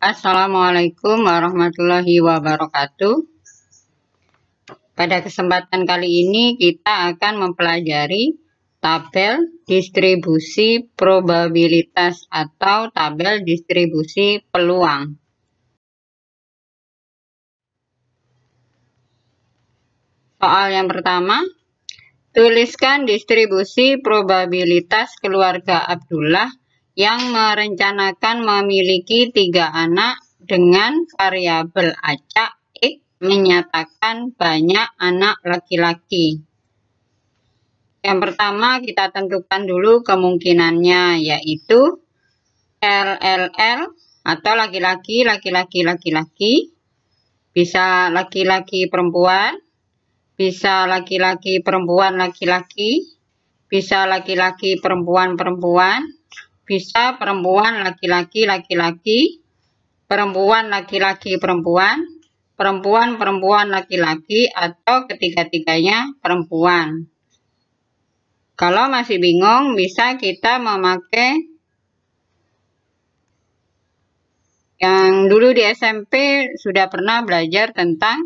Assalamualaikum warahmatullahi wabarakatuh. Pada kesempatan kali ini kita akan mempelajari tabel distribusi probabilitas atau tabel distribusi peluang. Soal yang pertama, tuliskan distribusi probabilitas keluarga Abdullah yang merencanakan memiliki 3 anak dengan variabel acak X menyatakan banyak anak laki-laki. Yang pertama kita tentukan dulu kemungkinannya, yaitu LLL atau laki-laki, laki-laki, laki-laki. Bisa laki-laki perempuan, bisa laki-laki perempuan laki-laki, bisa laki-laki perempuan perempuan, bisa perempuan laki-laki laki-laki, perempuan laki-laki perempuan, perempuan perempuan laki-laki, atau ketiga-tiganya perempuan. Kalau masih bingung, bisa kita memakai yang dulu di SMP sudah pernah belajar tentang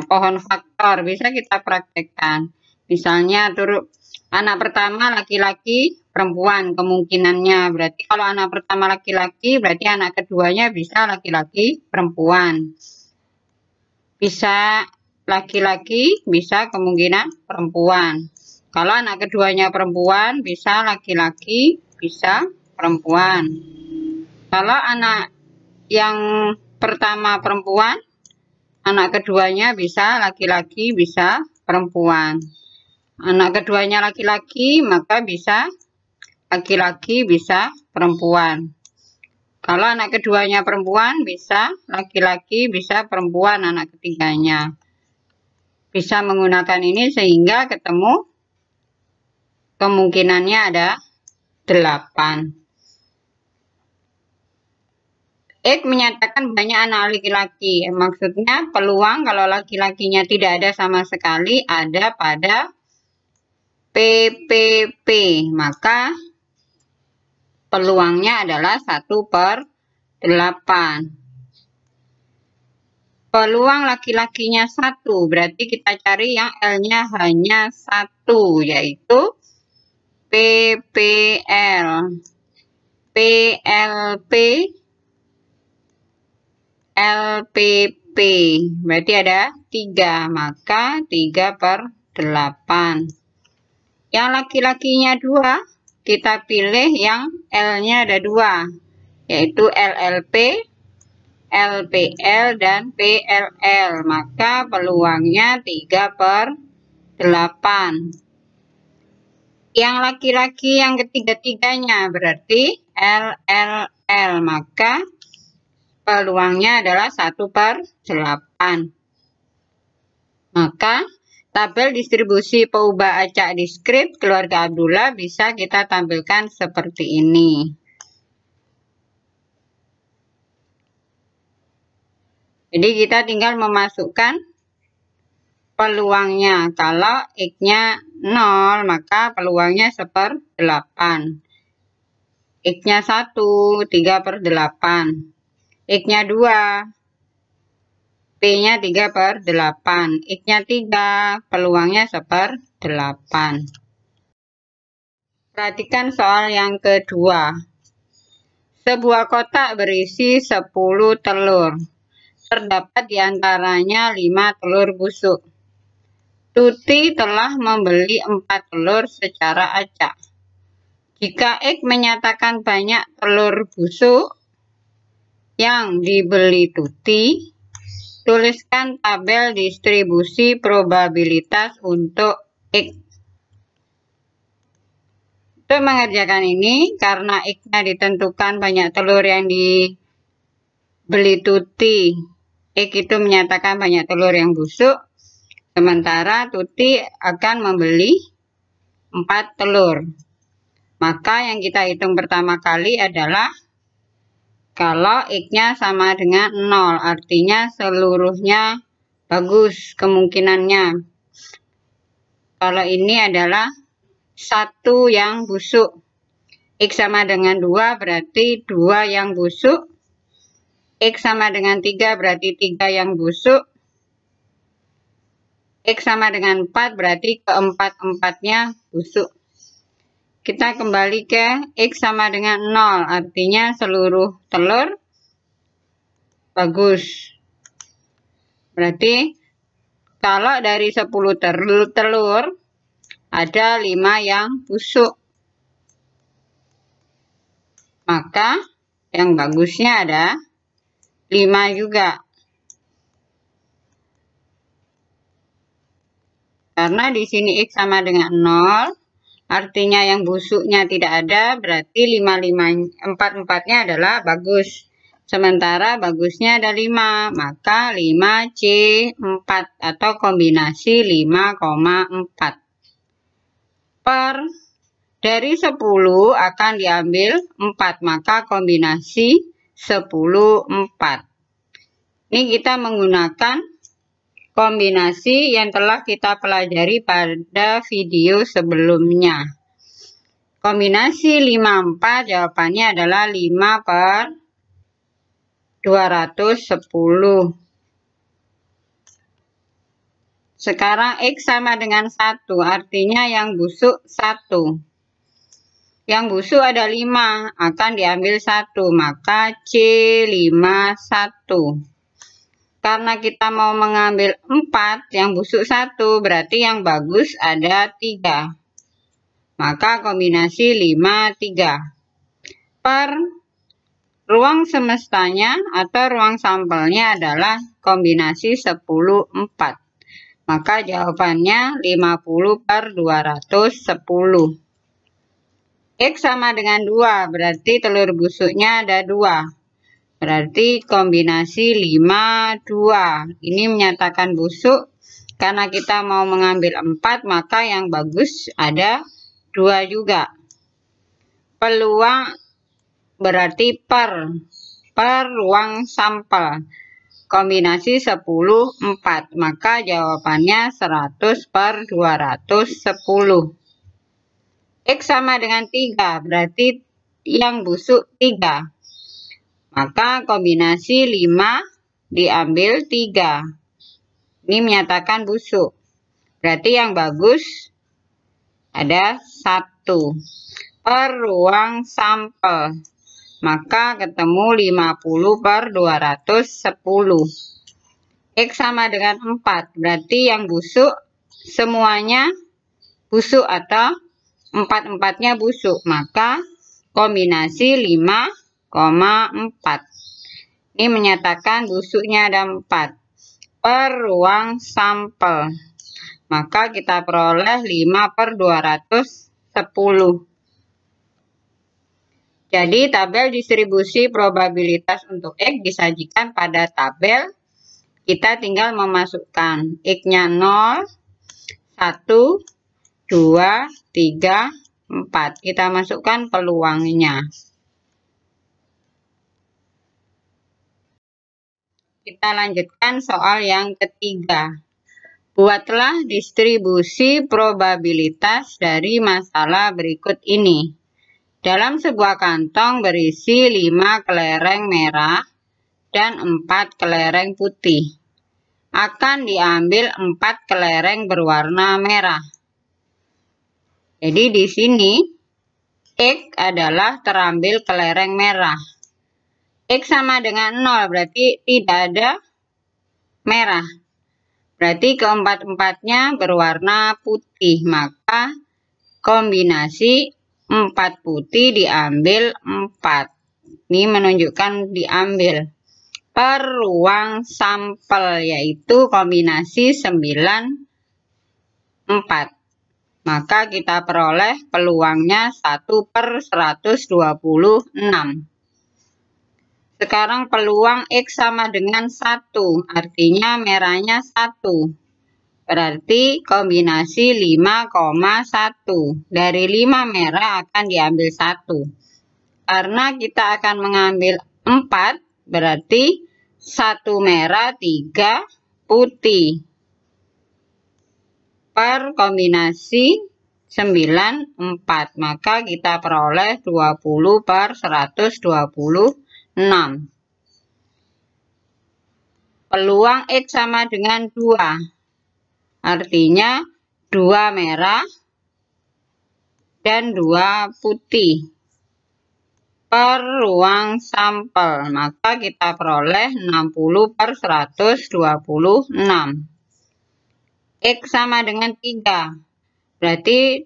pohon faktor. Bisa kita praktekkan. Misalnya anak pertama laki-laki perempuan kemungkinannya. Berarti kalau anak pertama laki-laki, berarti anak keduanya bisa laki-laki perempuan. Bisa laki-laki, bisa kemungkinan perempuan. Kalau anak keduanya perempuan, bisa laki-laki, bisa perempuan. Kalau anak yang pertama perempuan, anak keduanya bisa laki-laki, bisa perempuan. Anak keduanya laki-laki, maka bisa laki-laki, bisa perempuan. Kalau anak keduanya perempuan, bisa laki-laki, bisa perempuan anak ketiganya. Bisa menggunakan ini sehingga ketemu kemungkinannya ada 8. X menyatakan banyak anak laki-laki. Maksudnya peluang kalau laki-lakinya tidak ada sama sekali ada pada PPP. Maka peluangnya adalah 1/8. Peluang laki-lakinya 1. Berarti kita cari yang L-nya hanya 1, yaitu PPL. PLP, LPP, berarti ada 3, maka 3/8. Yang laki-lakinya 2, kita pilih yang L-nya ada 2, yaitu LLP, LPL, dan PLL, maka peluangnya 3/8. Yang laki-laki yang ketiga-tiganya berarti LLL, maka peluangnya adalah 1/8. Maka tabel distribusi peubah acak diskrit keluarga Abdullah bisa kita tampilkan seperti ini. Jadi kita tinggal memasukkan peluangnya. Kalau X-nya 0, maka peluangnya 1/8. X-nya 1, 3/8. X-nya 2, P-nya 3/8. X-nya 3, peluangnya 1/8. Perhatikan soal yang kedua. Sebuah kotak berisi 10 telur. Terdapat diantaranya 5 telur busuk. Tuti telah membeli 4 telur secara acak. Jika X menyatakan banyak telur busuk yang dibeli Tuti, tuliskan tabel distribusi probabilitas untuk X. Untuk mengerjakan ini, karena X-nya ditentukan banyak telur yang dibeli Tuti, X itu menyatakan banyak telur yang busuk, sementara Tuti akan membeli 4 telur. Maka yang kita hitung pertama kali adalah kalau X-nya sama dengan 0, artinya seluruhnya bagus kemungkinannya. Kalau ini adalah 1 yang busuk. X sama dengan 2 berarti 2 yang busuk. X sama dengan 3 berarti 3 yang busuk. X sama dengan 4 berarti keempat-empatnya busuk. Kita kembali ke X sama dengan 0, artinya seluruh telur bagus. Berarti kalau dari 10 telur ada 5 yang busuk, maka yang bagusnya ada 5 juga. Karena di sini X sama dengan 0, artinya yang busuknya tidak ada, berarti 4-4-nya adalah bagus. Sementara bagusnya ada 5, maka 5C4 atau kombinasi 5,4. Dari 10 akan diambil 4, maka kombinasi 10-4. Ini kita menggunakan kombinasi yang telah kita pelajari pada video sebelumnya. Kombinasi 5-4 jawabannya adalah 5/210. Sekarang X sama dengan 1, artinya yang busuk 1. Yang busuk ada 5, akan diambil 1, maka C51. Karena kita mau mengambil 4, yang busuk 1, berarti yang bagus ada 3. Maka kombinasi 5-3. Ruang semestanya atau ruang sampelnya adalah kombinasi 10-4. Maka jawabannya 50/210. X sama dengan 2, berarti telur busuknya ada 2. Berarti kombinasi 5-2. Ini menyatakan busuk. Karena kita mau mengambil 4, maka yang bagus ada 2 juga. Peluang berarti per ruang sampel. Kombinasi 10-4, maka jawabannya 100/210. X sama dengan 3, berarti yang busuk 3. Maka kombinasi 5 diambil 3. Ini menyatakan busuk. Berarti yang bagus ada 1. Per ruang sampel. Maka ketemu 50/210. X sama dengan 4. Berarti yang busuk semuanya busuk atau 4-4-nya busuk. Maka kombinasi 5,4. Ini menyatakan busuknya ada 4. Per ruang sampel. Maka kita peroleh 5/210. Jadi tabel distribusi probabilitas untuk X disajikan pada tabel. Kita tinggal memasukkan X-nya 0, 1, 2, 3, 4. Kita masukkan peluangnya. Kita lanjutkan soal yang ketiga. Buatlah distribusi probabilitas dari masalah berikut ini. Dalam sebuah kantong berisi 5 kelereng merah dan 4 kelereng putih. Akan diambil 4 kelereng berwarna merah. Jadi di sini X adalah terambil kelereng merah. X sama dengan 0, berarti tidak ada merah. Berarti keempat-empatnya berwarna putih. Maka kombinasi 4 putih diambil 4. Ini menunjukkan diambil. Per ruang sampel, yaitu kombinasi 9-4. Maka kita peroleh peluangnya 1/126. Sekarang peluang X sama dengan 1. Artinya merahnya 1. Berarti kombinasi 5,1. Dari 5 merah akan diambil 1. Karena kita akan mengambil 4, berarti 1 merah, 3 putih. Per kombinasi Maka kita peroleh 20/126. Peluang X sama dengan 2. Artinya 2 merah dan 2 putih per ruang sampel. Maka kita peroleh 60/126. X sama dengan 3. Berarti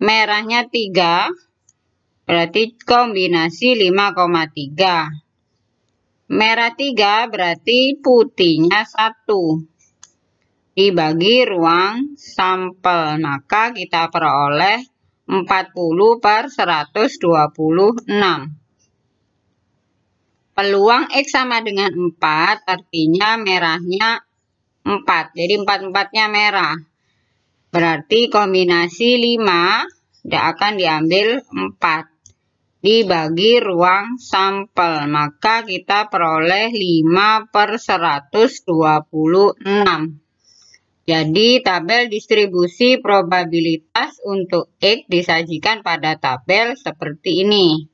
merahnya 3. Berarti kombinasi 5,3. Merah 3 berarti putihnya 1. Dibagi ruang sampel. Maka kita peroleh 40/126. Peluang X sama dengan 4, artinya merahnya 4. Jadi 4-4-nya merah. Berarti kombinasi 5 tidak akan diambil 4. Dibagi ruang sampel. Maka kita peroleh 5/126. Jadi tabel distribusi probabilitas untuk X disajikan pada tabel seperti ini.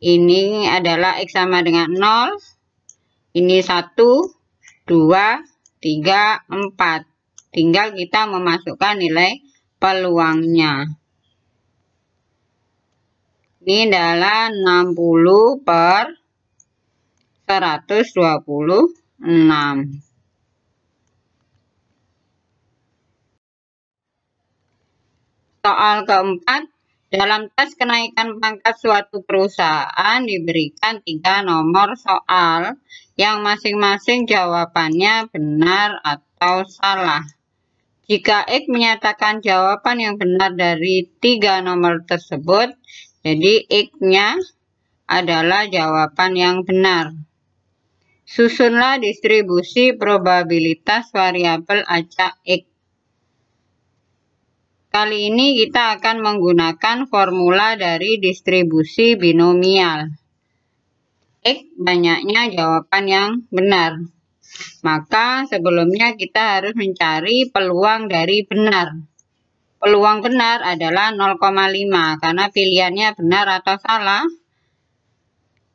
Ini adalah X sama dengan 0. Ini 1, 2, 3, 4. Tinggal kita memasukkan nilai peluangnya. Ini adalah 60/126. Soal keempat, dalam tes kenaikan pangkat suatu perusahaan diberikan 3 nomor soal yang masing-masing jawabannya benar atau salah. Jika X menyatakan jawaban yang benar dari 3 nomor tersebut, jadi X-nya adalah jawaban yang benar. Susunlah distribusi probabilitas variabel acak X. Kali ini kita akan menggunakan formula dari distribusi binomial. X banyaknya jawaban yang benar. Maka sebelumnya kita harus mencari peluang dari benar. Peluang benar adalah 0,5 karena pilihannya benar atau salah.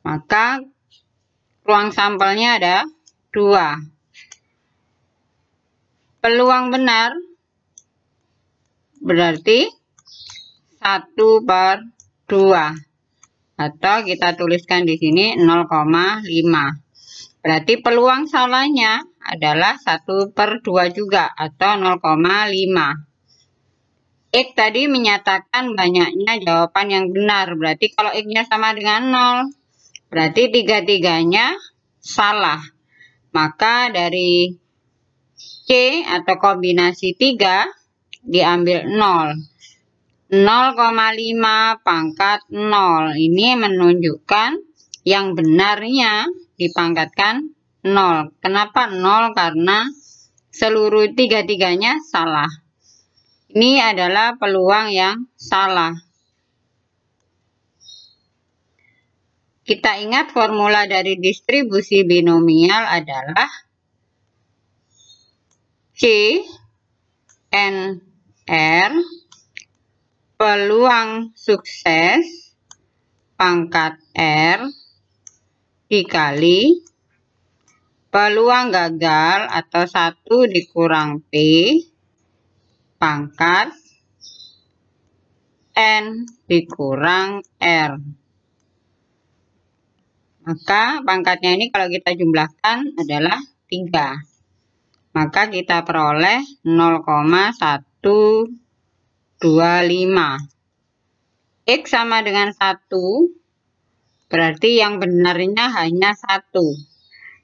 Maka ruang sampelnya ada 2. Peluang benar berarti 1/2. Atau kita tuliskan di sini 0,5. Berarti peluang salahnya adalah 1/2 juga atau 0,5. X tadi menyatakan banyaknya jawaban yang benar. Berarti kalau X-nya sama dengan 0, berarti 3-tiganya salah. Maka dari C atau kombinasi 3 diambil 0. 0,5 pangkat 0. Ini menunjukkan yang benarnya dipangkatkan 0. Kenapa 0? Karena seluruh 3-tiganya salah. Ini adalah peluang yang salah. Kita ingat formula dari distribusi binomial adalah C N R peluang sukses pangkat R dikali peluang gagal atau 1 dikurang P pangkat N dikurang R. Maka pangkatnya ini kalau kita jumlahkan adalah 3. Maka kita peroleh 0,125. X sama dengan 1. Berarti yang benarnya hanya 1.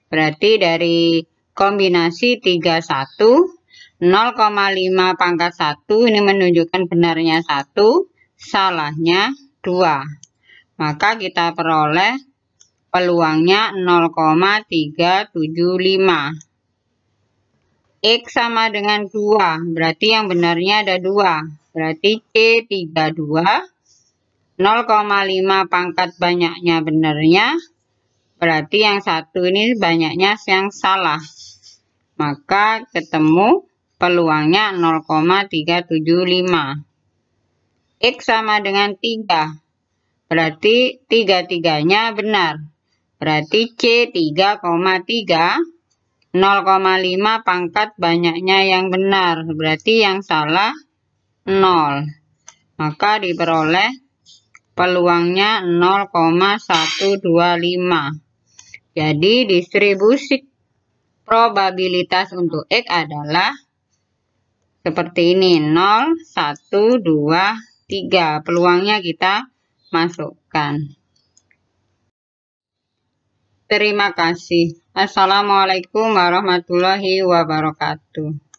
Berarti dari kombinasi 31, 0,5 pangkat 1 ini menunjukkan benarnya 1, salahnya 2. Maka kita peroleh peluangnya 0,375. X sama dengan 2, berarti yang benarnya ada 2. Berarti C32, 0,5 pangkat banyaknya benarnya, berarti yang 1 ini banyaknya yang salah. Maka ketemu peluangnya 0,375. X sama dengan 3. Berarti 3-3-nya benar. Berarti C 3,3. 0,5 pangkat banyaknya yang benar. Berarti yang salah 0. Maka diperoleh peluangnya 0,125. Jadi distribusi probabilitas untuk X adalah seperti ini, 0, 1, 2, 3. Peluangnya kita masukkan. Terima kasih. Assalamualaikum warahmatullahi wabarakatuh.